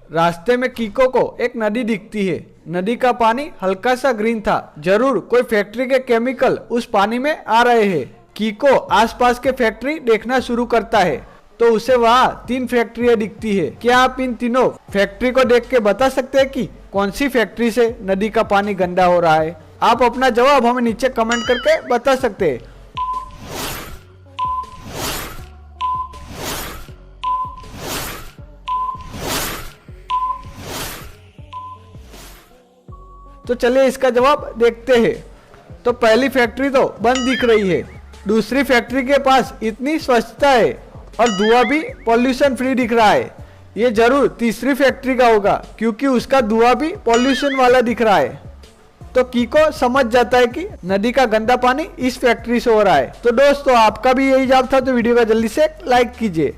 रास्ते में कीको को एक नदी दिखती है। नदी का पानी हल्का सा ग्रीन था। जरूर कोई फैक्ट्री के केमिकल उस पानी में आ रहे हैं। कीको आसपास के फैक्ट्री देखना शुरू करता है तो उसे वहाँ 3 फैक्ट्रियाँ दिखती है। क्या आप इन तीनों फैक्ट्री को देख के बता सकते हैं कि कौन सी फैक्ट्री से नदी का पानी गंदा हो रहा है? आप अपना जवाब हमें नीचे कमेंट करके बता सकते हैं। तो चलिए इसका जवाब देखते हैं। तो पहली फैक्ट्री तो बंद दिख रही है। दूसरी फैक्ट्री के पास इतनी स्वच्छता है और धुआं भी पॉल्यूशन फ्री दिख रहा है। ये जरूर तीसरी फैक्ट्री का होगा क्योंकि उसका धुआं भी पॉल्यूशन वाला दिख रहा है। तो कीको समझ जाता है कि नदी का गंदा पानी इस फैक्ट्री से हो रहा है। तो दोस्तों आपका भी यही जवाब था तो वीडियो का जल्दी से लाइक कीजिए।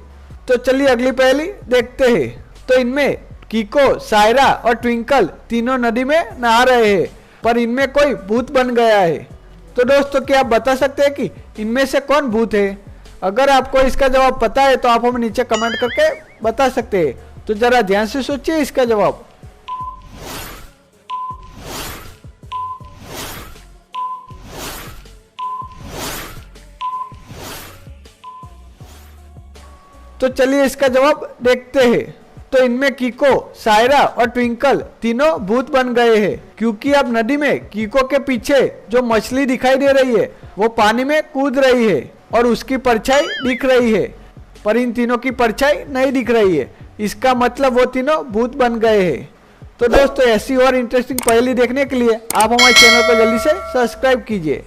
तो चलिए अगली पहेली देखते हैं। तो इनमें कीको, सायरा और ट्विंकल तीनों नदी में नहा रहे हैं पर इनमें कोई भूत बन गया है। तो दोस्तों क्या आप बता सकते हैं कि इनमें से कौन भूत है? अगर आपको इसका जवाब पता है तो आप हमें नीचे कमेंट करके बता सकते हैं। तो जरा ध्यान से सोचिए इसका जवाब। तो चलिए इसका जवाब देखते हैं। तो इनमें कीको, सायरा और ट्विंकल तीनों भूत बन गए हैं क्योंकि अब नदी में कीको के पीछे जो मछली दिखाई दे रही है वो पानी में कूद रही है और उसकी परछाई दिख रही है पर इन तीनों की परछाई नहीं दिख रही है। इसका मतलब वो तीनों भूत बन गए हैं। तो दोस्तों ऐसी और इंटरेस्टिंग पहेली देखने के लिए आप हमारे चैनल को जल्दी से सब्सक्राइब कीजिए।